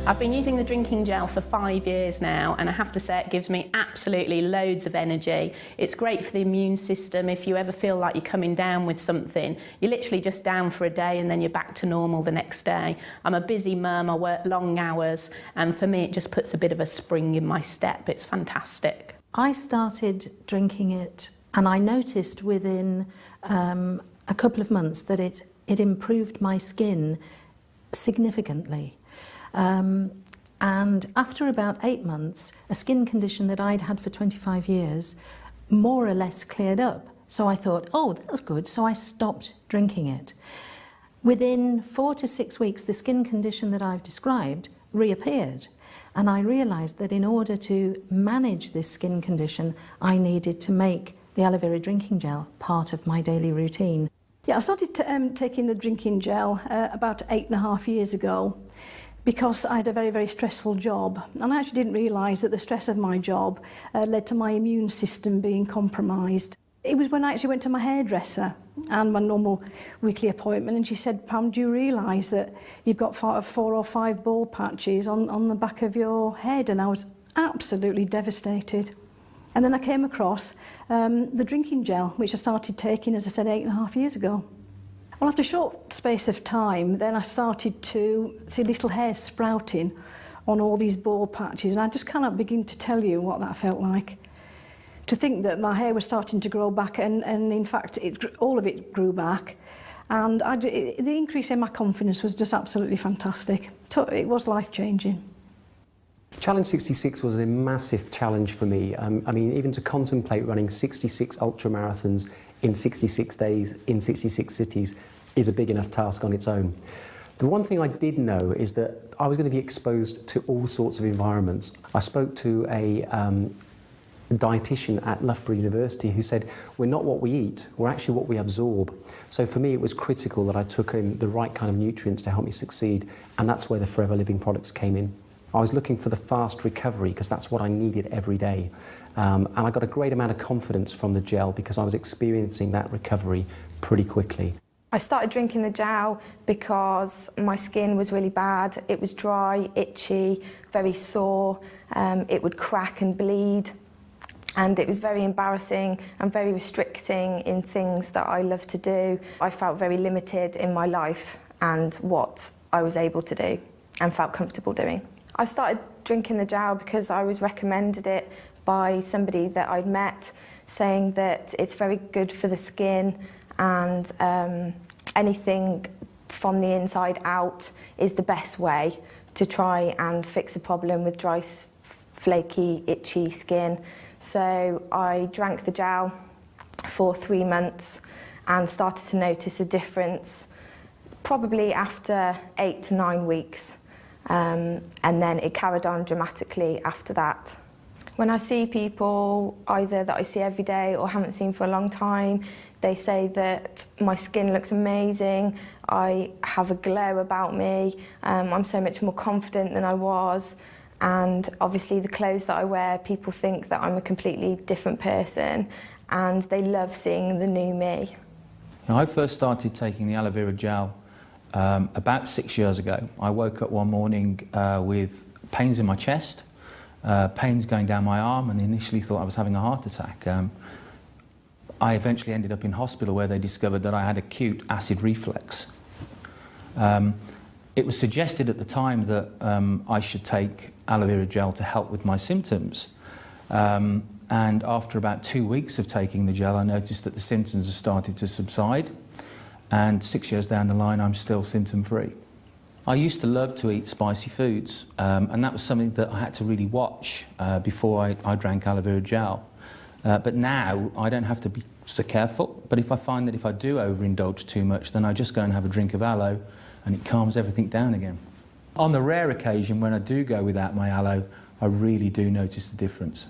I've been using the drinking gel for 5 years now, and I have to say it gives me absolutely loads of energy. It's great for the immune system. If you ever feel like you're coming down with something, you're literally just down for a day and then you're back to normal the next day. I'm a busy mum, I work long hours, and for me it just puts a bit of a spring in my step. It's fantastic. I started drinking it and I noticed within a couple of months that it improved my skin significantly. And after about 8 months, a skin condition that I'd had for 25 years more or less cleared up. So I thought, oh, that's good. So I stopped drinking it. Within 4 to 6 weeks, the skin condition that I've described reappeared. And I realised that in order to manage this skin condition, I needed to make the aloe vera drinking gel part of my daily routine. Yeah, I started taking the drinking gel about 8.5 years ago because I had a very, very stressful job. And I actually didn't realise that the stress of my job led to my immune system being compromised. It was when I actually went to my hairdresser and my normal weekly appointment, and she said, Pam, do you realise that you've got 4 or 5 bald patches on the back of your head? And I was absolutely devastated. And then I came across the drinking gel, which I started taking, as I said, 8.5 years ago. Well, after a short space of time, then I started to see little hairs sprouting on all these bald patches, and I just cannot begin to tell you what that felt like. To think that my hair was starting to grow back, and in fact, all of it grew back, and the increase in my confidence was just absolutely fantastic. It was life-changing. Challenge 66 was a massive challenge for me. I mean, even to contemplate running 66 ultra marathons in 66 days in 66 cities is a big enough task on its own. The one thing I did know is that I was going to be exposed to all sorts of environments. I spoke to a dietitian at Loughborough University who said, we're not what we eat, we're actually what we absorb. So for me it was critical that I took in the right kind of nutrients to help me succeed, and that's where the Forever Living products came in. I was looking for the fast recovery because that's what I needed every day. And I got a great amount of confidence from the gel because I was experiencing that recovery pretty quickly. I started drinking the gel because my skin was really bad. It was dry, itchy, very sore. It would crack and bleed. And it was very embarrassing and very restricting in things that I love to do. I felt very limited in my life and what I was able to do and felt comfortable doing. I started drinking the gel because I was recommended it by somebody that I'd met, saying that it's very good for the skin, and anything from the inside out is the best way to try and fix a problem with dry, flaky, itchy skin. So I drank the gel for 3 months and started to notice a difference probably after 8 to 9 weeks. And then it carried on dramatically after that. When I see people, either that I see every day or haven't seen for a long time, they say that my skin looks amazing, I have a glow about me, I'm so much more confident than I was, and obviously the clothes that I wear, people think that I'm a completely different person, and they love seeing the new me. I first started taking the aloe vera gel about 6 years ago. I woke up one morning with pains in my chest, pains going down my arm, and initially thought I was having a heart attack. I eventually ended up in hospital where they discovered that I had acute acid reflux. It was suggested at the time that I should take aloe vera gel to help with my symptoms. And after about 2 weeks of taking the gel, I noticed that the symptoms had started to subside. And 6 years down the line, I'm still symptom-free. I used to love to eat spicy foods, and that was something that I had to really watch before I drank aloe vera gel. But now, I don't have to be so careful, but if I find that if I do overindulge too much, then I just go and have a drink of aloe, and it calms everything down again. On the rare occasion when I do go without my aloe, I really do notice the difference.